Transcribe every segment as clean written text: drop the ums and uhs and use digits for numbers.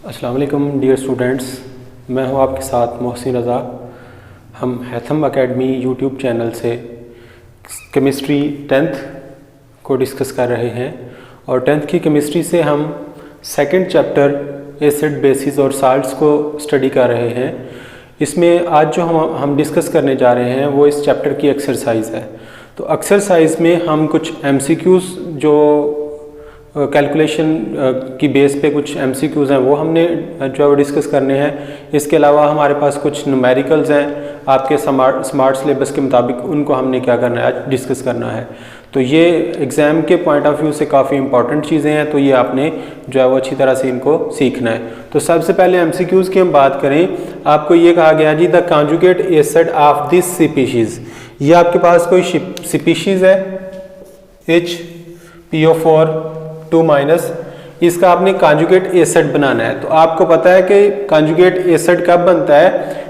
अस्सलाम वालेकुम dear students, मैं हूं आपके साथ मोहसिन रज़ा। हम हैथम एकेडमी यूट्यूब चैनल से केमिस्ट्री 10th को डिस्कस कर रहे हैं और 10th की केमिस्ट्री से हम सेकंड चैप्टर एसिड बेसिस और साल्ट्स को स्टडी कर रहे हैं। इसमें आज जो हम डिस्कस करने जा रहे हैं वो इस चैप्टर की एक्सरसाइज है। तो एक्सरसाइज में हम कुछ MCQs जो कैलकुलेशन की बेस पे कुछ MCQs हैं वो हमने जो है वो डिस्कस करने हैं। इसके अलावा हमारे पास कुछ न्यूमेरिकल्स हैं आपके स्मार्ट सिलेबस के मुताबिक, उनको हमने क्या करना है, आज डिस्कस करना है। तो ये एग्ज़ाम के पॉइंट ऑफ व्यू से काफ़ी इंपॉर्टेंट चीज़ें हैं, तो ये आपने जो है वो अच्छी तरह से इनको सीखना है। तो सबसे पहले MCQs की हम बात करें, आपको ये कहा गया जी the conjugate acid of this species. ये आपके पास कोई स्पीशीज़ है HPO4 2-, इसका आपने कॉन्जुगेट एसिड बनाना है। तो आपको पता है कि कॉन्जुगेट एसिड कब बनता है,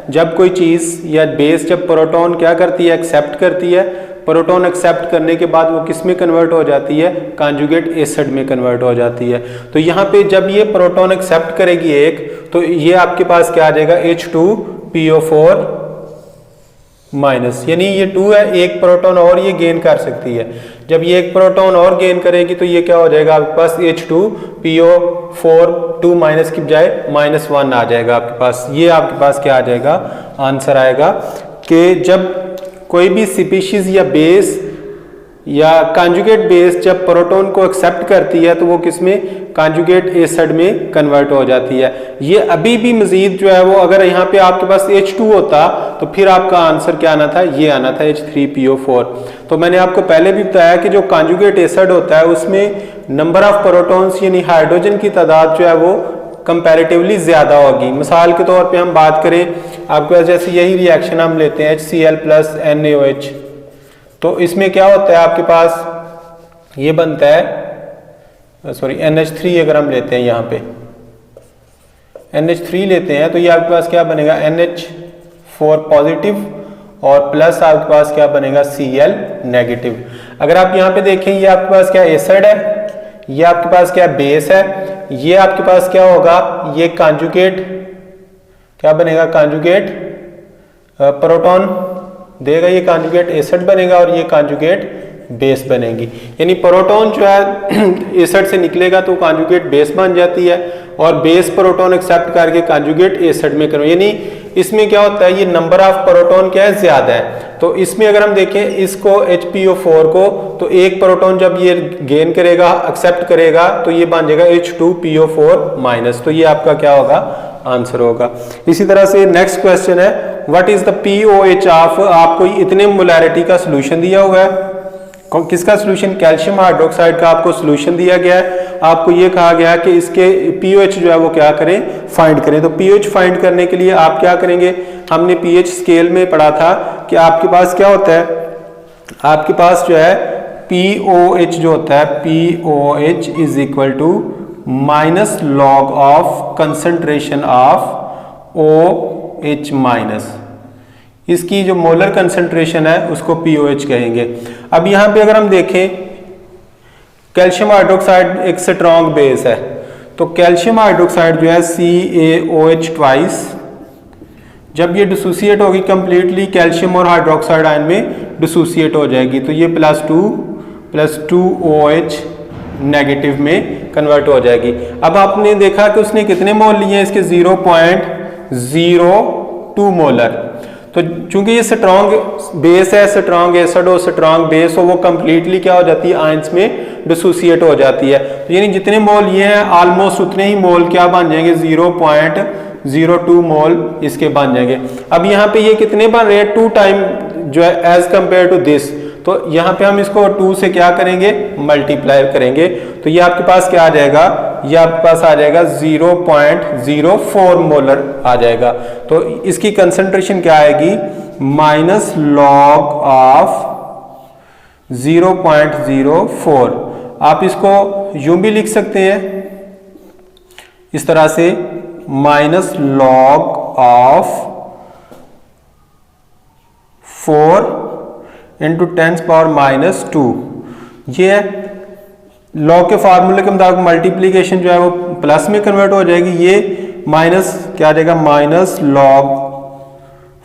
जब कोई चीज़ या बेस जब प्रोटॉन क्या करती है, एक्सेप्ट करती है। प्रोटॉन एक्सेप्ट करने के बाद वो किस में कन्वर्ट हो जाती है, कॉन्जुगेट एसिड में कन्वर्ट हो जाती है। तो यहाँ पे जब ये प्रोटॉन एक्सेप्ट करेगी एक, तो ये आपके पास क्या आ जाएगा H2PO4-, यानी ये 2 है, एक प्रोटॉन और ये गेन कर सकती है। जब ये एक प्रोटॉन और गेन करेगी तो ये क्या हो जाएगा आपके पास H2PO4-2- की बजाय -1 आ जाएगा आपके पास। ये आपके पास क्या आ जाएगा, आंसर आएगा कि जब कोई भी स्पीशीज या बेस या कॉन्जुगेट बेस जब प्रोटॉन को एक्सेप्ट करती है तो वो किसमें, कॉन्जुगेट एसिड में कन्वर्ट हो जाती है। ये अभी भी मजीद जो है वो, अगर यहाँ पे आपके पास H2 होता तो फिर आपका आंसर क्या आना था, ये आना था H3PO4। तो मैंने आपको पहले भी बताया कि जो कॉन्जुगेट एसिड होता है उसमें नंबर ऑफ प्रोटॉन्स यानी हाइड्रोजन की तादाद जो है वो कंपैरेटिवली ज्यादा होगी। मिसाल के तौर पे हम बात करें, आपके पास जैसे यही रिएक्शन हम लेते हैं HCl+NaOH, तो इसमें क्या होता है आपके पास, ये बनता है NH3। अगर हम लेते हैं यहाँ पे NH3 लेते हैं तो ये आपके पास क्या बनेगा, NH4 और प्लस आपके पास क्या बनेगा, Cl-। अगर आप यहाँ पे देखें, ये आपके पास क्या एसिड है, ये आपके पास क्या बेस है, ये आपके पास क्या होगा, ये कॉन्जुगेट क्या बनेगा, कॉन्जुगेट प्रोटॉन देगा, ये कॉन्जुगेट एसिड बनेगा और ये कॉन्जुगेट बेस बनेगी। यानी प्रोटॉन जो है एसिड से निकलेगा तो कॉन्जुगेट बेस बन जाती है और बेस प्रोटॉन एक्सेप्ट करके कॉन्जुगेट एसिड में करो। यानी इसमें क्या होता है, ये नंबर ऑफ प्रोटॉन क्या है, ज्यादा है। तो इसमें अगर हम देखें इसको HPO4 को, तो एक प्रोटॉन जब ये गेन करेगा, एक्सेप्ट करेगा, तो ये बन जाएगा H2PO4-। तो ये आपका क्या होगा, आंसर होगा। इसी तरह से नेक्स्ट क्वेश्चन है, what is the pOH of, आपको इतने मोलैरिटी का सोल्यूशन दिया हुआ है, किसका सोल्यूशन, कैल्शियम हाइड्रोक्साइड का आपको सोल्यूशन दिया गया है। आपको ये कहा गया है कि इसके pOH जो है वो क्या करें, फाइंड करें। तो pOH फाइंड करने के लिए आप क्या करेंगे, हमने pH स्केल में पढ़ा था कि आपके पास क्या होता है, आपके पास जो है pOH जो होता है, pOH is equal to -log of concentration of OH-। इसकी जो मोलर कंसंट्रेशन है उसको pOH कहेंगे। अब यहाँ पे अगर हम देखें, कैल्शियम हाइड्रोक्साइड एक स्ट्रॉन्ग बेस है, तो कैल्शियम हाइड्रोक्साइड जो है CaOH2, जब ये डिसोसिएट होगी कंप्लीटली, कैल्शियम और हाइड्रोक्साइड आयन में डिसोसिएट हो जाएगी, तो ये +2+2OH- में कन्वर्ट हो जाएगी। अब आपने देखा कि उसने कितने मोल लिए हैं, इसके 0.02 मोलर। तो चूंकि ये स्ट्रॉन्ग बेस है, स्ट्रॉन्ग एसिड हो, स्ट्रॉन्ग बेस हो, वो कंप्लीटली क्या हो जाती है, आयंस में डिसोसिएट हो जाती है। तो यानी जितने मोल ये हैं ऑलमोस्ट उतने ही मोल क्या बन जाएंगे, 0.02 मोल इसके बन जाएंगे। अब यहाँ पे ये कितने बन रहे हैं, 2 टाइम जो है एज कंपेयर टू दिस। तो यहाँ पे हम इसको 2 से क्या करेंगे, मल्टीप्लाई करेंगे, तो ये आपके पास क्या आ जाएगा, ये आपके पास आ जाएगा 0.04 मोलर आ जाएगा। तो इसकी कंसंट्रेशन क्या आएगी, -log ऑफ 0.04। आप इसको यूं भी लिख सकते हैं इस तरह से, -log ऑफ 4 × 10⁻²। ये है लॉ के फार्मूले के मुताबिक मल्टीप्लीकेशन जो है वो प्लस में कन्वर्ट हो जाएगी, ये माइनस क्या आ जाएगा, माइनस लॉग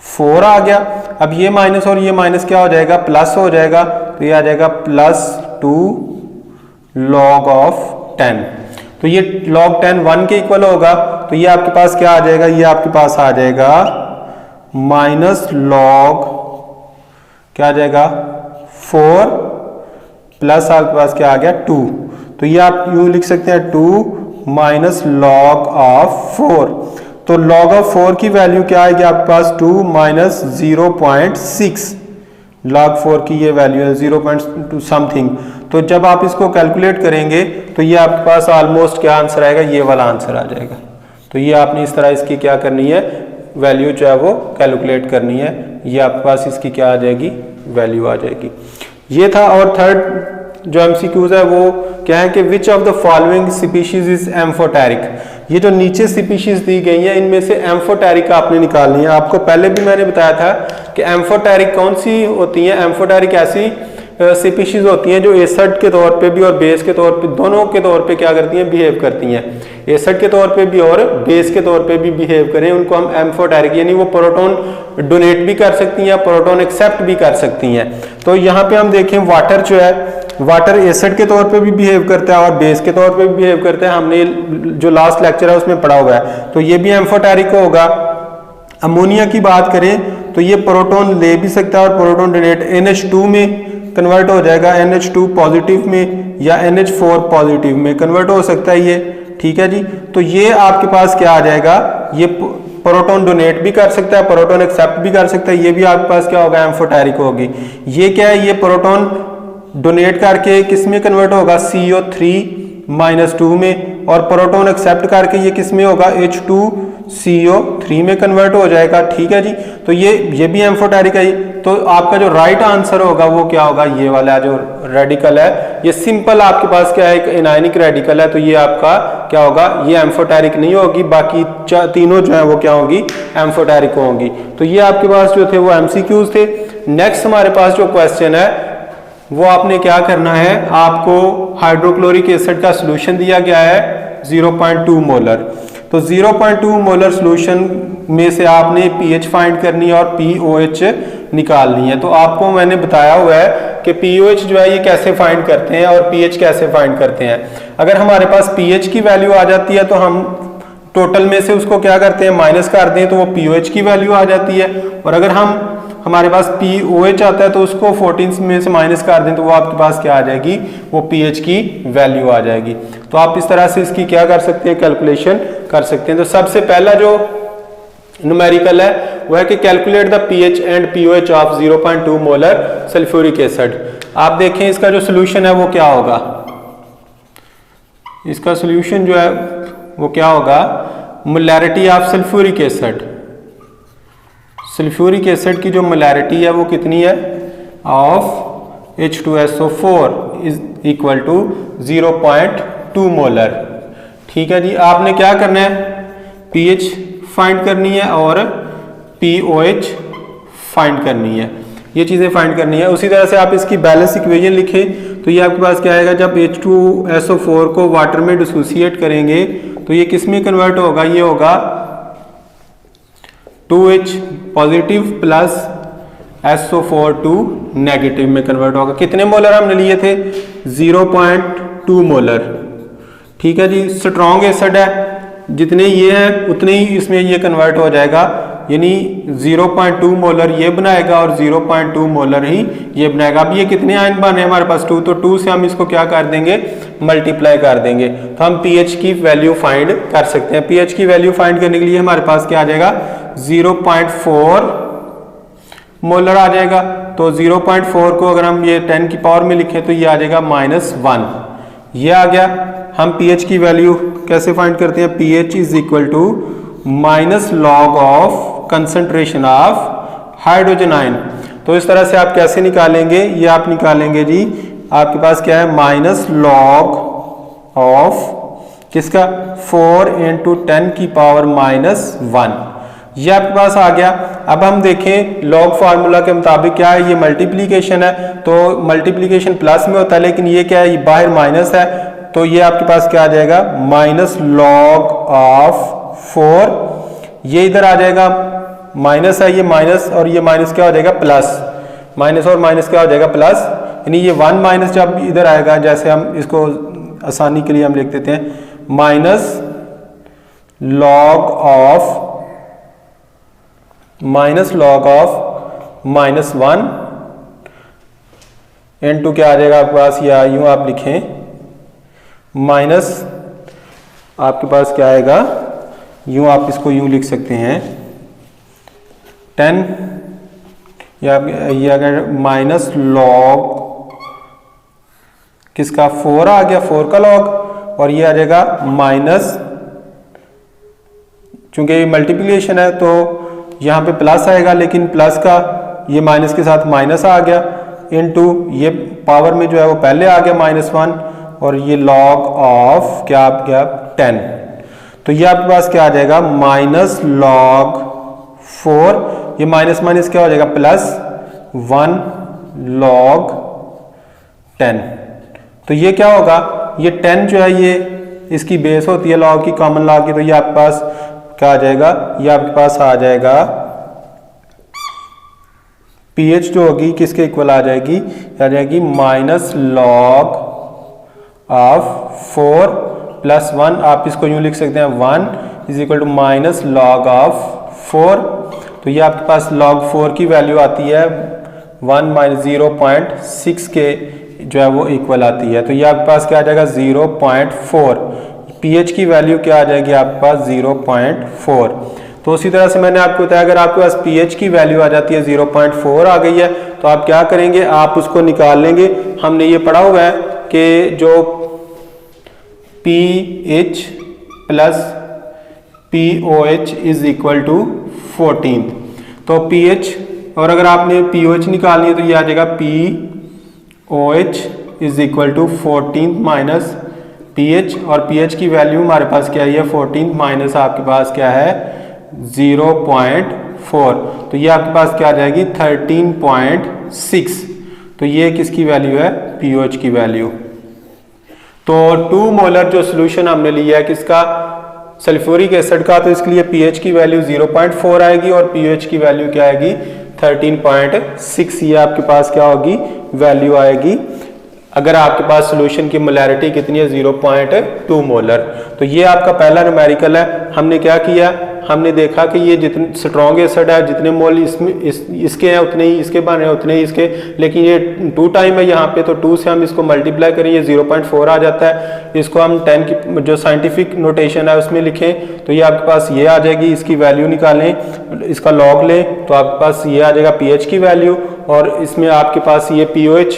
4 आ गया। अब ये माइनस और ये माइनस क्या हो जाएगा, प्लस हो जाएगा, तो ये आ जाएगा प्लस 2 लॉग ऑफ 10। तो ये लॉग 10 1 के इक्वल होगा, तो ये आपके पास क्या आ जाएगा, ये आपके पास आ जाएगा माइनस लॉग क्या आ जाएगा 4 प्लस आपके पास क्या आ गया 2। तो ये आप यूं लिख सकते हैं 2 माइनस लॉग ऑफ 4। तो लॉग ऑफ 4 की वैल्यू क्या आएगी आपके पास, 2 माइनस 0.6। लॉग 4 की ये वैल्यू है 0.2 समथिंग। तो जब आप इसको कैलकुलेट करेंगे तो ये आपके पास ऑलमोस्ट क्या आंसर आएगा, ये वाला आंसर आ जाएगा। तो ये आपने इस तरह इसकी क्या करनी है, वैल्यू जो है वो कैलकुलेट करनी है। ये आपके पास इसकी क्या आ जाएगी, वैल्यू आ जाएगी। ये था। और थर्ड जो एमसीक्यूज है वो क्या है कि which of the following species is amphoteric. ये जो नीचे स्पीशीज दी गई है इनमें से एम्फोटेरिक आपने निकालनी है। आपको पहले भी मैंने बताया था कि एम्फोटेरिक कौन सी होती है, एम्फोटेरिक ऐसी स्पीशीज होती हैं जो एसिड के तौर पे भी और बेस के तौर पे, दोनों के तौर पे क्या करती हैं, बिहेव करती हैं। एसिड के तौर पे भी और बेस के तौर पे भी बिहेव करें, उनको हम एम्फोटेरिक, यानी वो प्रोटॉन डोनेट भी कर सकती हैं, प्रोटॉन एक्सेप्ट भी कर सकती हैं। तो यहाँ पे हम देखें वाटर जो है, वाटर एसिड के तौर पे भी बिहेव करता है और बेस के तौर पे भी बिहेव करता है। हमने जो लास्ट लेक्चर है उसमें पढ़ा हुआ है, तो ये भी एम्फोटेरिक होगा। अमोनिया की बात करें तो ये प्रोटॉन ले भी सकता है और प्रोटॉन डोनेट NH2 में कन्वर्ट हो जाएगा, NH2 पॉजिटिव में या NH4 पॉजिटिव में कन्वर्ट हो सकता है ये, ठीक है जी। तो ये आपके पास क्या आ जाएगा, ये प्रोटॉन डोनेट भी कर सकता है, प्रोटॉन एक्सेप्ट भी कर सकता है, ये भी आपके पास क्या होगा, एम्फोटेरिक होगी। ये क्या है, ये प्रोटॉन डोनेट करके किस में कन्वर्ट होगा, CO3-2 में, और प्रोटॉन एक्सेप्ट करके ये किस में होगा, H2CO3 में कन्वर्ट हो जाएगा, ठीक है जी। तो ये भी एम्फोटेरिक है। तो आपका जो राइट आंसर होगा वो क्या होगा, ये वाला जो रेडिकल है, ये सिंपल आपके पास क्या है, एक एनायनिक रेडिकल है, तो ये आपका क्या होगा, ये एम्फोटेरिक नहीं होगी, बाकी तीनों जो है वो क्या होगी, एम्फोटेरिक होंगी। तो ये आपके पास जो थे वो एमसीक्यूज थे। नेक्स्ट हमारे पास जो क्वेश्चन है वो आपने क्या करना है, आपको हाइड्रोक्लोरिक एसिड का सोल्यूशन दिया गया है 0.2 मोलर। तो 0.2 मोलर सोल्यूशन में से आपने पीएच फाइंड करनी है और पीओएच निकालनी है। तो आपको मैंने बताया हुआ है कि पीओएच जो है ये कैसे फाइंड करते हैं और पीएच कैसे फाइंड करते हैं। अगर हमारे पास पीएच की वैल्यू आ जाती है तो हम टोटल में से उसको क्या करते हैं, माइनस कर दें, तो वो पीओएच की वैल्यू आ जाती है। और अगर हमारे पास पीओएच आता है तो उसको 14 में से माइनस कर दें तो वो आपके पास क्या आ जाएगी, वो पीएच की वैल्यू आ जाएगी। तो आप इस तरह से इसकी क्या कर सकते हैं, कैलकुलेशन कर सकते हैं। तो सबसे पहला जो न्यूमेरिकल है वो है कि calculate the pH and pOH of 0.2 molar sulphuric acid. आप देखें इसका जो सोल्यूशन है वो क्या होगा, इसका सोल्यूशन जो है वो क्या होगा, molarity of sulphuric acid. Sulphuric acid की जो मोलैरिटी है वो कितनी है, of H2SO4 is equal to 0.2 molar, ठीक है जी। आपने क्या करना है, पीएच फाइंड करनी है और पीओएच फाइंड करनी है, ये चीजें फाइंड करनी है। उसी तरह से आप इसकी बैलेंस इक्वेशन लिखें तो ये आपके पास क्या आएगा, जब H2SO4 को वाटर में डिसोसिएट करेंगे तो ये किस में कन्वर्ट होगा, ये होगा 2H positive plus SO4 2 negative में कन्वर्ट होगा। कितने मोलर हमने लिए थे, 0.2 मोलर, ठीक है जी। स्ट्रॉन्ग एसिड है, जितने ये हैं उतने ही इसमें ये कन्वर्ट हो जाएगा, यानी 0.2 मोलर ये बनाएगा और 0.2 मोलर ही ये बनाएगा। अब ये कितने आयन बने हमारे पास, 2, तो 2 से हम इसको क्या कर देंगे, मल्टीप्लाई कर देंगे, तो हम पीएच की वैल्यू फाइंड कर सकते हैं। पीएच की वैल्यू फाइंड करने के लिए हमारे पास क्या आ जाएगा, 0.4 मोलर आ जाएगा। तो 0.4 को अगर हम ये 10 की पावर में लिखें तो ये आ जाएगा -1, ये आ गया। हम पीएच की वैल्यू कैसे फाइंड करते हैं, pH is equal to minus log of concentration of hydrogen ion. तो इस तरह से आप कैसे निकालेंगे, ये आप निकालेंगे जी, आपके पास क्या है, माइनस लॉग ऑफ किसका, 4 × 10 की पावर -1, ये आपके पास आ गया। अब हम देखें लॉग फार्मूला के मुताबिक क्या है, ये मल्टीप्लीकेशन है, तो मल्टीप्लीकेशन प्लस में होता है, लेकिन ये क्या है, ये बाहर माइनस है, तो ये आपके पास क्या आ जाएगा, माइनस लॉग ऑफ 4, ये इधर आ जाएगा माइनस है, ये माइनस और ये माइनस क्या हो जाएगा प्लस, माइनस और माइनस क्या हो जाएगा प्लस, यानी ये 1 माइनस जब इधर आएगा, जैसे हम इसको आसानी के लिए हम लिख देते हैं माइनस लॉग ऑफ -1 इनटू क्या आ जाएगा आपके पास, या यूं आप लिखें माइनस, आपके पास क्या आएगा, यूं आप इसको यूं लिख सकते हैं 10, या ये अगर माइनस लॉग किसका 4 आ गया, 4 का लॉग, और ये आ जाएगा माइनस, चूंकि ये मल्टीप्लिकेशन है तो यहाँ पे प्लस आएगा, लेकिन प्लस का ये माइनस के साथ माइनस आ गया, इनटू ये पावर में जो है वो पहले आ गया -1, और ये लॉग ऑफ क्या आ गया 10, तो ये आपके पास क्या आ जाएगा माइनस लॉग 4, ये माइनस माइनस क्या हो जाएगा प्लस 1 लॉग 10, तो ये क्या होगा, ये 10 जो है ये इसकी बेस होती है लॉग की, कॉमन लॉग की, तो ये आपके पास क्या आ जाएगा, ये आपके पास आ जाएगा pH जो होगी किसके इक्वल आ जाएगी, आ जाएगी माइनस लॉग ऑफ 4 प्लस 1, आप इसको यूं लिख सकते हैं 1 is equal to minus log of 4, तो ये आपके पास log 4 की वैल्यू आती है 1 माइनस 0.6 के जो है वो इक्वल आती है, तो ये आपके पास क्या आ जाएगा 0.4, pH की वैल्यू क्या आ जाएगी आपके पास 0.4। तो उसी तरह से मैंने आपको बताया अगर आपके पास pH की वैल्यू आ जाती है 0.4 आ गई है, तो आप क्या करेंगे, आप उसको निकाल लेंगे। हमने ये पढ़ा हुआ है कि जो pH plus POH is equal to 14, तो pH और अगर आपने POH निकालनी है तो ये आ जाएगा POH is equal to 14 minus pH, और pH की वैल्यू हमारे पास क्या है 14 माइनस आपके पास क्या है 0.4, तो ये आपके पास क्या आ जाएगी 13.6, तो ये किसकी वैल्यू है POH की वैल्यू। तो 2 मोलर जो सोल्यूशन हमने लिया है किसका, सल्फ्यूरिक एसिड का, तो इसके लिए pH की वैल्यू 0.4 आएगी और POH की वैल्यू क्या आएगी 13.6, ये आपके पास क्या होगी वैल्यू आएगी अगर आपके पास सोल्यूशन की मोलैरिटी कितनी है 0.2 मोलर। तो ये आपका पहला न्यूमेरिकल है। हमने क्या किया, हमने देखा कि ये जितने स्ट्रॉन्ग एसिड है जितने मोल इसके हैं उतने ही इसके बने उतने ही इसके, लेकिन ये 2 टाइम है यहाँ पे, तो 2 से हम इसको मल्टीप्लाई करें ये 0.4 आ जाता है। इसको हम 10 की जो साइंटिफिक नोटेशन है उसमें लिखें तो ये आपके पास ये आ जाएगी, इसकी वैल्यू निकालें, इसका लॉग लें तो आपके पास ये आ जाएगा pH की वैल्यू, और इसमें आपके पास ये POH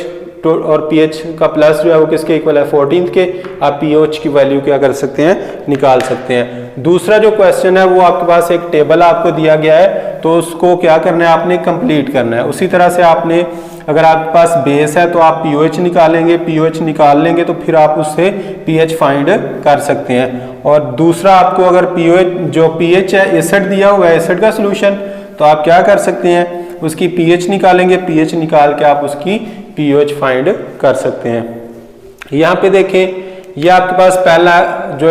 और pH का प्लस जो है वो किसके इक्वल है 14 के। आप POH की वैल्यू क्या कर सकते हैं, निकाल सकते हैं। दूसरा जो क्वेश्चन है वो आपके पास एक टेबल आपको दिया गया है, तो उसको क्या करना है आपने कंप्लीट करना है। उसी तरह से आपने अगर आपके पास बेस है तो आप POH निकालेंगे, POH निकाल लेंगे तो फिर आप उससे pH फाइंड कर सकते हैं। और दूसरा आपको अगर pH है एसिड दिया हुआ है, एसिड का सोल्यूशन, तो आप क्या कर सकते हैं उसकी pH निकालेंगे, pH निकाल के आप उसकी pOH फाइंड कर सकते हैं। यहाँ पे देखें ये आपके पास पहला जो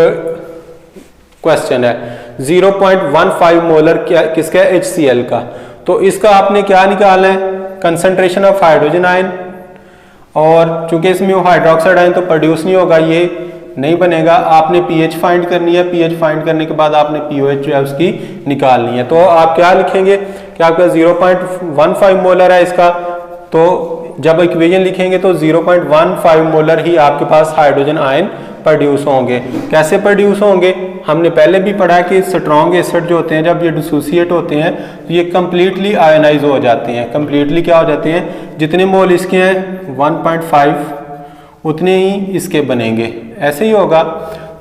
क्वेश्चन है 0.15 मोलर क्या किसका है HCl का, तो इसका आपने क्या निकालना है कंसंट्रेशन ऑफ हाइड्रोजन आयन, और चूंकि इसमें हाइड्रोक्साइड आयन तो प्रोड्यूस नहीं होगा, ये नहीं बनेगा। आपने pH फाइंड करनी है, pH फाइंड करने के बाद आपने POH जो है उसकी निकालनी है। तो आप क्या लिखेंगे कि आपका 0.15 मोलर है इसका, तो जब इक्वेशन लिखेंगे तो 0.15 मोलर ही आपके पास हाइड्रोजन आयन प्रोड्यूस होंगे। कैसे प्रोड्यूस होंगे, हमने पहले भी पढ़ा कि स्ट्रॉन्ग एसिड जो होते हैं जब ये डिसोसिएट होते हैं तो ये कंप्लीटली आयोनाइज हो जाते हैं। कंप्लीटली क्या हो जाते हैं, जितने मोल इसके हैं 1.5 उतने ही इसके बनेंगे, ऐसे ही होगा।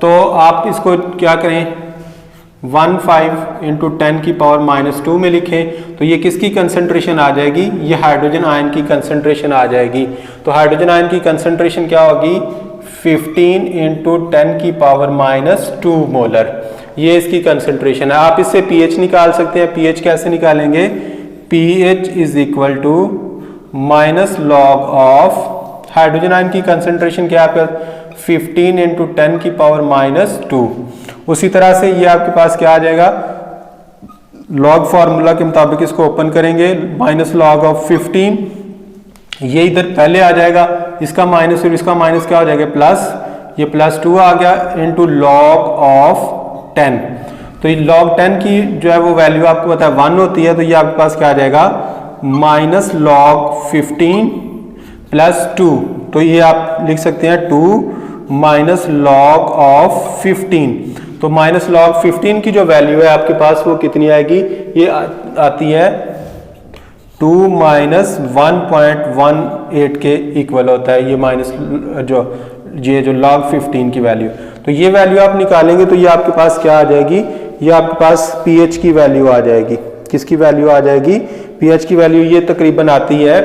तो आप इसको क्या करें 15 इंटू 10 की पावर -2 में लिखें तो ये किसकी कंसंट्रेशन आ जाएगी, ये हाइड्रोजन आयन की कंसंट्रेशन आ जाएगी। तो हाइड्रोजन आयन की कंसंट्रेशन क्या होगी 15 इंटू 10 की पावर -2 मोलर, ये इसकी कंसंट्रेशन है। आप इससे pH निकाल सकते हैं। pH कैसे निकालेंगे, pH is equal to minus log of hydrogen ion की कंसंट्रेशन क्या है 15 इंटू 10 की पावर -2, उसी तरह से ये आपके पास क्या आ जाएगा, लॉग फार्मूला के मुताबिक इसको ओपन करेंगे, माइनस लॉग ऑफ 15, ये इधर पहले आ जाएगा, इसका माइनस और इसका माइनस क्या हो जाएगा प्लस, ये +2 आ गया इनटू लॉग ऑफ 10। तो ये लॉग 10 की जो है वो वैल्यू आपको पता है 1 होती है, तो ये आपके पास क्या आ जाएगा माइनस लॉग 15 +2, तो ये आप लिख सकते हैं 2 माइनस लॉग ऑफ 15। तो माइनस लॉग 15 की जो वैल्यू है आपके पास वो कितनी आएगी, ये आती है 2 माइनस 1.18 के इक्वल होता है ये माइनस जो लॉग 15 की वैल्यू। तो ये वैल्यू आप निकालेंगे तो ये आपके पास क्या आ जाएगी, ये आपके पास pH की वैल्यू आ जाएगी। किसकी वैल्यू आ जाएगी, pH की वैल्यू ये तकरीबन आती है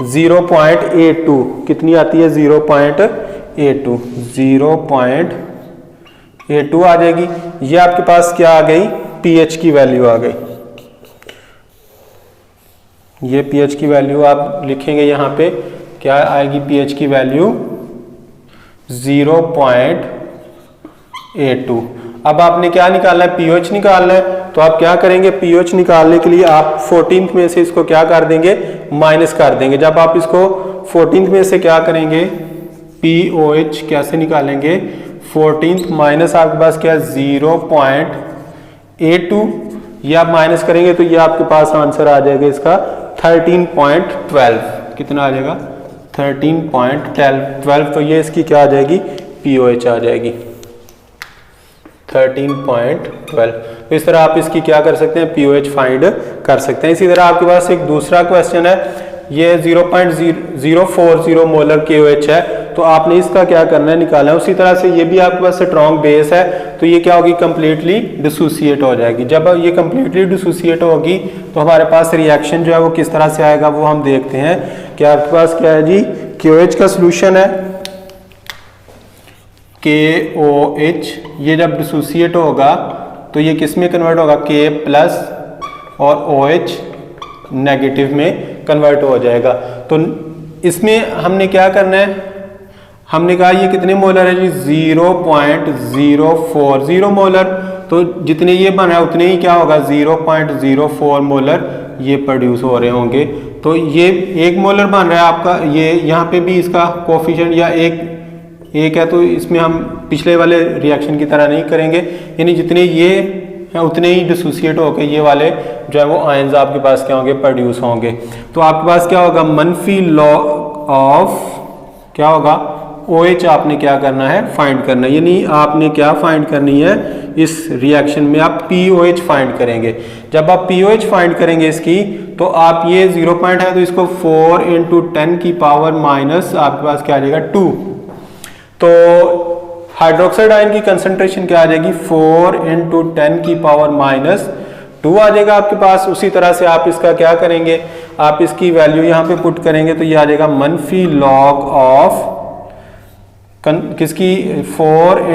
0.82, कितनी आती है 0.82 आ जाएगी। ये आपके पास क्या आ गई, pH की वैल्यू आ गई। ये pH की वैल्यू आप लिखेंगे यहाँ पे, क्या आएगी pH की वैल्यू 0.82। अब आपने क्या निकालना है, pH निकालना है। तो आप क्या करेंगे, pH निकालने के लिए आप 14th में से इसको क्या कर देंगे, माइनस कर देंगे। जब आप इसको 14th में से क्या करेंगे, pOH कैसे निकालेंगे, 14th माइनस आपके पास क्या 0.82, ये आप माइनस करेंगे तो ये आपके पास आंसर आ जाएगा इसका 13.12। कितना आ जाएगा 13.12। तो ये इसकी क्या आ जाएगी, pOH आ जाएगी 13.12। तो इस तरह आप इसकी क्या कर सकते हैं, pOH फाइंड कर सकते हैं। इसी तरह आपके पास एक दूसरा क्वेश्चन है, ये 0.040 मोलर KOH है, तो आपने इसका क्या करना है, निकालना है। उसी तरह से ये भी आपके पास स्ट्रॉन्ग बेस है, तो ये क्या होगी, कंप्लीटली डिसोसिएट हो जाएगी। जब ये कंप्लीटली डिसोसिएट होगी तो हमारे पास रिएक्शन जो है वो किस तरह से आएगा वो हम देखते हैं। कि आपके पास क्या है जी, KOH का सोल्यूशन है KOH, ये जब डिसोसिएट होगा तो ये किस में कन्वर्ट होगा, K+ और OH नेगेटिव में कन्वर्ट हो जाएगा। तो इसमें हमने क्या करना है, हमने कहा ये कितने मोलर है जी, 0.040 मोलर। तो जितने ये बना है उतने ही क्या होगा, 0.04 मोलर ये प्रोड्यूस हो रहे होंगे। तो ये 1 मोलर बन रहा है आपका, ये यहाँ पे भी इसका कोफिशिएंट या एक है, तो इसमें हम पिछले वाले रिएक्शन की तरह नहीं करेंगे, यानी जितने ये हैं उतने ही डिसोसिएट होकर ये वाले जो है वो आयंस आपके पास क्या होंगे, प्रोड्यूस होंगे। तो आपके पास क्या होगा, मनफी लॉग ऑफ क्या होगा, OH आपने क्या करना है, फाइंड करना है। यानी आपने क्या फाइंड करनी है, इस रिएक्शन में आप pOH फाइंड करेंगे। जब आप pOH फाइंड करेंगे इसकी, तो आप ये 0 पॉइंट है तो इसको 4 × 10 की पावर माइनस आपके पास क्या आ जाएगा 2। तो हाइड्रोक्साइड आयन की कंसंट्रेशन क्या आ जाएगी, 4 × 10 की पावर माइनस 2 आ जाएगा आपके पास। उसी तरह से आप इसका क्या करेंगे, आप इसकी वैल्यू यहाँ पे पुट करेंगे तो ये आ जाएगा मनफी लॉग ऑफ किसकी, 4 ×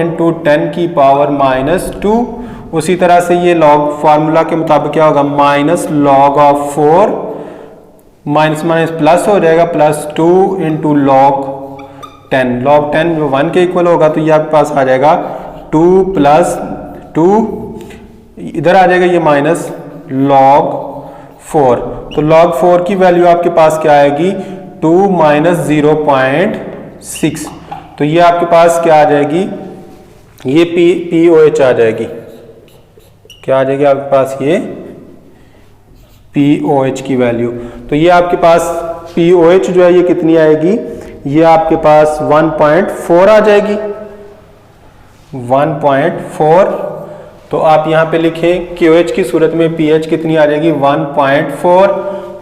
10 की पावर माइनस 2। उसी तरह से ये लॉग फार्मूला के मुताबिक क्या होगा, minus log of 4 minus minus plus हो जाएगा, +2 × log 10। log 10 जो 1 के इक्वल होगा, तो ये आपके पास आ जाएगा 2 + 2, इधर आ जाएगा ये माइनस log 4। तो log 4 की वैल्यू आपके पास क्या आएगी, 2 - 0.6। तो ये आपके पास क्या आ जाएगी, ये pOH आ जाएगी। क्या आ जाएगी आपके पास, ये pOH की वैल्यू। तो ये आपके पास pOH जो है ये कितनी आएगी, ये आपके पास 1.4 आ जाएगी, 1.4। तो आप यहाँ पे लिखें KOH की सूरत में pH कितनी आ जाएगी, 1.4।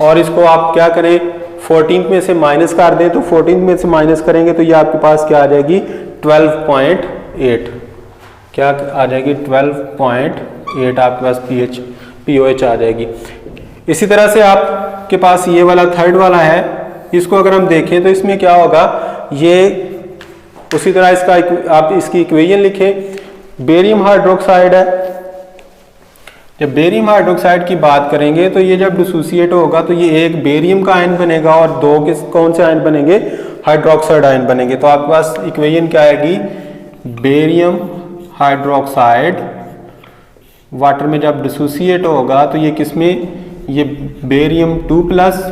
और इसको आप क्या करें, 14th में से माइनस कर दें, तो 14th में से माइनस करेंगे तो ये आपके पास क्या आ जाएगी, 12.8। क्या आ जाएगी, 12.8 आपके पास pOH आ जाएगी। इसी तरह से आपके पास ये वाला थर्ड वाला है, इसको अगर हम देखें तो इसमें क्या होगा, ये उसी तरह इसका आप इसकी इक्वेशन लिखें। बेरियम हाइड्रोक्साइड है, जब बेरियम हाइड्रोक्साइड की बात करेंगे तो ये जब डिसोसिएट होगा तो ये एक बेरियम का आयन बनेगा और 2 कौन से आयन बनेंगे, हाइड्रोक्साइड आयन बनेंगे। तो आपके पास इक्वेशन क्या आएगी, बेरियम हाइड्रोक्साइड वाटर में जब डिसोसिएट होगा तो ये किस में, ये बेरियम 2+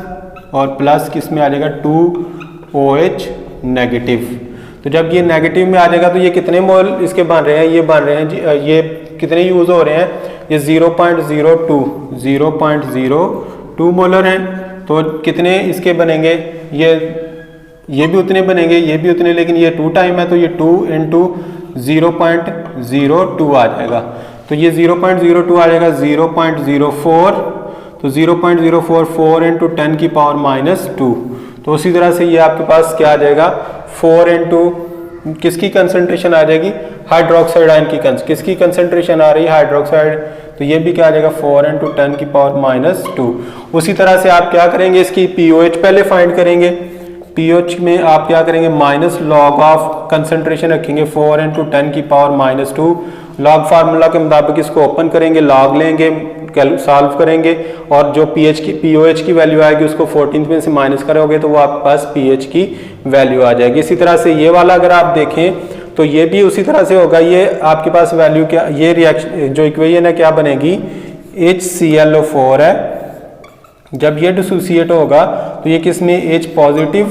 और प्लस किस में आ जाएगा 2OH नेगेटिव। तो जब ये नेगेटिव में आ जाएगा तो ये कितने मोल इसके बन रहे हैं, ये बन रहे हैं ये कितने यूज हो रहे हैं, ये 0.02 मोलर हैं। तो कितने इसके बनेंगे, ये भी उतने बनेंगे, ये भी उतने, लेकिन ये 2 टाइम है तो ये 2 × 0.02 आ जाएगा। तो ये 0.02 आ जाएगा 0.04, तो 0.04 4 × 10⁻²। तो उसी तरह से ये आपके पास क्या आ जाएगा 4 × किसकी कंसंट्रेशन आ जाएगी, हाइड्रोक्साइड आयन की किसकी कंसंट्रेशन आ रही है, हाइड्रोक्साइड। तो ये भी क्या आ जाएगा 4 × 10⁻²। उसी तरह से आप क्या करेंगे, इसकी pOH पहले फाइंड करेंगे। pOH में आप क्या करेंगे, माइनस लॉग ऑफ कंसंट्रेशन रखेंगे 4 × 10⁻²। लॉग फार्मूला के मुताबिक इसको ओपन करेंगे, लॉग लेंगे, सॉल्व करेंगे और जो pOH की वैल्यू आएगी उसको 14 में से माइनस करोगे तो वो आपके पास pH की वैल्यू आ जाएगी। इसी तरह से ये वाला अगर आप देखें तो ये भी उसी तरह से होगा। ये आपके पास वैल्यू क्या, ये रिएक्शन जो इक्वेशन है क्या बनेगी, HClO4 है। जब ये डिसोसिएट होगा तो ये किस में, H पॉजिटिव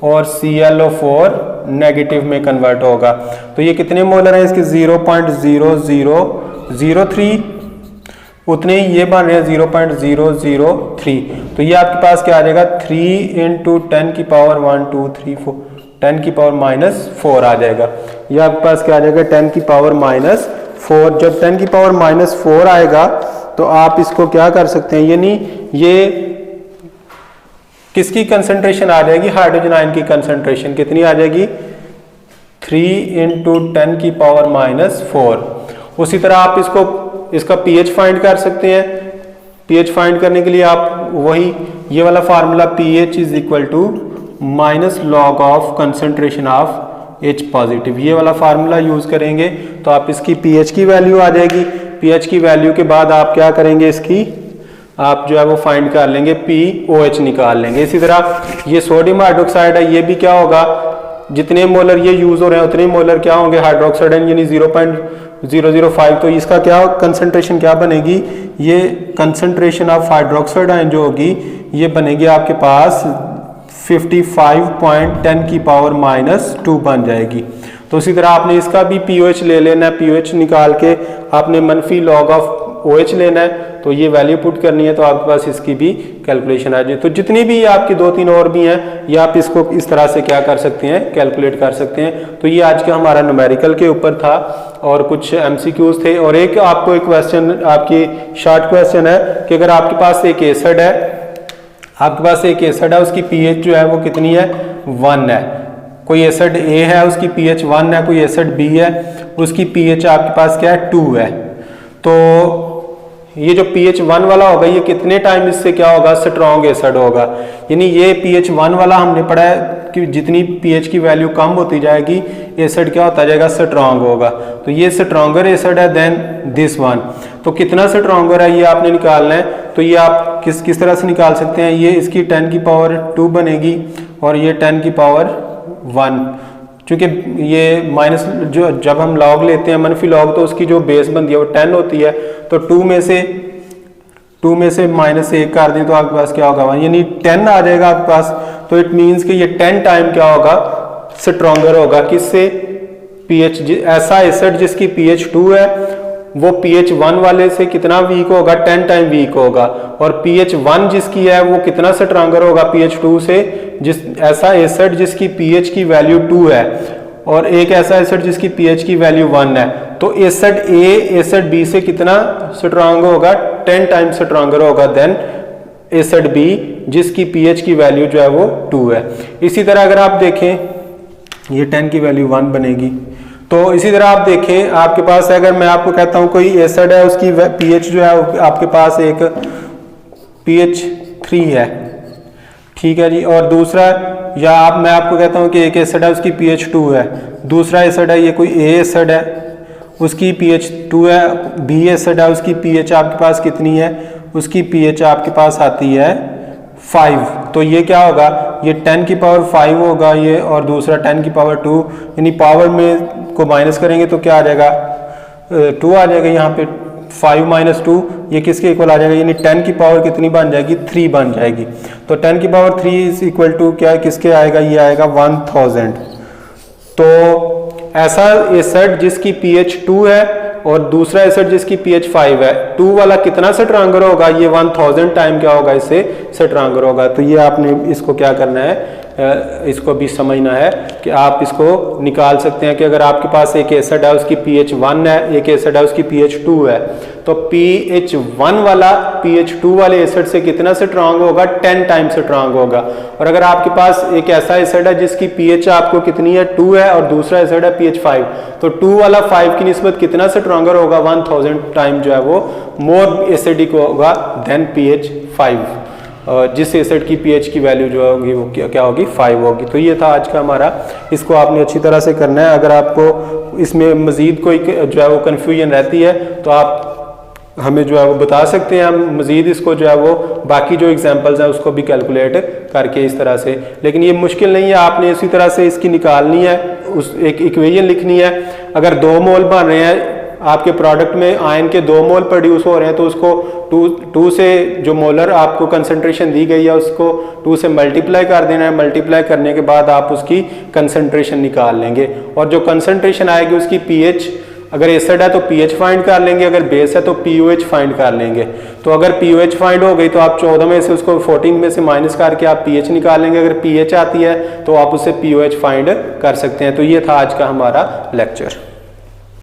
और ClO4 नेगेटिव में कन्वर्ट होगा। तो ये कितने मोलर है इसके 0.0003, उतने ही ये बन रहे हैं 0.003। तो ये आपके पास क्या आ जाएगा 3 × 10⁻⁴ आ जाएगा। ये आपके पास क्या आ जाएगा 10⁻⁴। जब 10⁻⁴ आएगा तो आप इसको क्या कर सकते हैं, यानी ये किसकी कंसंट्रेशन आ जाएगी, हाइड्रोजन आयन की कंसंट्रेशन कितनी आ जाएगी 3 × 10⁻⁴। उसी तरह आप इसका pH फाइंड कर सकते हैं। pH फाइंड करने के लिए आप वही ये वाला formula pH = log of concentration of H positive, ये वाला फार्मूला यूज करेंगे तो आप इसकी pH की वैल्यू आ जाएगी। pH की वैल्यू के बाद आप क्या करेंगे, इसकी आप जो है वो फाइंड कर लेंगे, pOH निकाल लेंगे। इसी तरह ये सोडियम हाइड्रोक्साइड है, ये भी क्या होगा, जितने मोलर ये यूज हो रहे हैं उतने मोलर क्या होंगे हाइड्रोक्साइड यानी 0.005। तो इसका क्या कंसंट्रेशन क्या बनेगी, ये कंसंट्रेशन ऑफ हाइड्रोक्साइड आयन जो होगी ये बनेगी आपके पास 55.10⁻² बन जाएगी। तो इसी तरह आपने इसका भी pOH ले लेना है, pOH निकाल के आपने मनफी लॉग ऑफ OH लेना है, तो ये वैल्यू पुट करनी है तो आपके पास इसकी भी कैलकुलेशन आ जाए। तो जितनी भी आपकी 2-3 और भी हैं ये आप इसको इस तरह से क्या कर सकते हैं, कैलकुलेट कर सकते हैं। तो ये आज का हमारा न्यूमेरिकल के ऊपर था और कुछ MCQs थे। और एक आपको एक क्वेश्चन, आपकी शॉर्ट क्वेश्चन है कि अगर आपके पास एक एसिड है, उसकी pH जो है वो कितनी है 1 है। कोई एसिड A है उसकी pH 1 है, कोई एसिड B है उसकी pH आपके पास क्या है 2 है। तो ये जो pH 1 वाला होगा ये कितने टाइम इससे क्या होगा, स्ट्रॉन्ग एसिड होगा। यानी ये pH 1 वाला हमने पढ़ा है कि जितनी pH की वैल्यू कम होती जाएगी एसिड क्या होता जाएगा, स्ट्रॉन्ग होगा। तो ये स्ट्रॉन्गर एसिड है देन दिस वन। तो कितना स्ट्रॉन्गर है ये आपने निकालना है। तो ये आप किस तरह से निकाल सकते हैं, ये इसकी 10⁻² बनेगी और ये 10⁻1, क्योंकि ये माइनस जो जब हम लॉग लेते हैं मनफी लॉग तो उसकी जो बेस बनती है वो 10 होती है। तो 2 में से -1 कर दें तो आपके पास क्या होगा, यानी 10 आ जाएगा आपके पास। तो इट मीन्स कि ये 10 टाइम क्या होगा, स्ट्रॉन्गर होगा। किससे, pH, ऐसा एसिड जिसकी pH 2 है वो pH 1 वाले से कितना वीक होगा, 10 टाइम वीक होगा। और pH 1 जिसकी है वो कितना स्ट्रॉन्गर होगा pH 2 से, ऐसा एसिड जिसकी pH की वैल्यू 2 है और एक ऐसा एसिड जिसकी pH की वैल्यू 1 है। तो एसिड A एसिड B से कितना स्ट्रॉन्ग होगा, 10 टाइम स्ट्रॉन्गर होगा देन एसिड B जिसकी pH की वैल्यू जो है वो 2 है। इसी तरह अगर आप देखें ये 10 की वैल्यू 1 बनेगी। तो इसी तरह आप देखें आपके पास अगर मैं आपको कहता हूं कोई एसिड है उसकी pH जो है आपके पास एक pH 3 है, ठीक है जी। और दूसरा या मैं आपको कहता हूं कि एक एसिड है उसकी pH 2 है, दूसरा एसिड है ये कोई A एसिड है उसकी pH 2 है, B एसिड है उसकी pH आपके पास कितनी है, उसकी pH आपके पास आती है 5। तो ये क्या होगा, ये 10⁵ होगा ये, और दूसरा 10⁵2, यानी पावर में को माइनस करेंगे तो क्या आ जाएगा 2 आ जाएगा, यहाँ पे 5 माइनस 2 ये किसके इक्वल आ जाएगा, यानी 10 की पावर कितनी बन जाएगी, 3 बन जाएगी। तो 10 की पावर 3 इज इक्वल टू क्या है, किसके आएगा, ये आएगा 1000। तो ऐसा एसिड जिसकी pH 2 है और दूसरा एसिड जिसकी pH 5 है, 2 वाला कितना स्ट्रांगर होगा, ये 1000 टाइम क्या होगा, इससे स्ट्रांगर होगा। तो ये आपने इसको क्या करना है, इसको भी समझना है कि आप इसको निकाल सकते हैं कि अगर आपके पास एक एसिड है उसकी pH 1 है, एक एसिड है उसकी pH 2 है, तो pH 1 वाला pH 2 वाले एसिड से कितना स्ट्रांग होगा, 10 टाइम स्ट्रांग होगा। और अगर आपके पास एक ऐसा एसिड है जिसकी pH आपको कितनी है, 2 है, और दूसरा एसिड है pH 5, तो 2 वाला 5 की निस्बत कितना स्ट्रांगर होगा, 1000 टाइम जो है वो मोर एसिडिक होगा देन pH 5। जिस एसिड की pH की वैल्यू जो होगी वो क्या होगी, 5 होगी। तो ये था आज का हमारा, इसको आपने अच्छी तरह से करना है। अगर आपको इसमें मजीद कोई जो है वो कन्फ्यूजन रहती है तो आप हमें जो है वो बता सकते हैं, हम मजीद इसको जो है वो बाकी जो एग्जांपल्स हैं उसको भी कैलकुलेट करके इस तरह से, लेकिन ये मुश्किल नहीं है, आपने इसी तरह से इसकी निकालनी है, उस एक इक्वेशन लिखनी है। अगर 2 मोल बन रहे हैं आपके प्रोडक्ट में, आयन के 2 मोल प्रोड्यूस हो रहे हैं, तो उसको 2 से जो मोलर आपको कंसंट्रेशन दी गई है उसको 2 से मल्टीप्लाई कर देना है। मल्टीप्लाई करने के बाद आप उसकी कंसंट्रेशन निकाल लेंगे, और जो कंसंट्रेशन आएगी उसकी pH, अगर एसिड है तो pH फाइंड कर लेंगे, अगर बेस है तो POH फाइंड कर लेंगे। तो अगर POH फाइंड हो गई तो आप 14 में से उसको 14 में से माइनस करके आप pH निकाल लेंगे। अगर pH आती है तो आप उससे POH फाइंड कर सकते हैं। तो ये था आज का हमारा लेक्चर।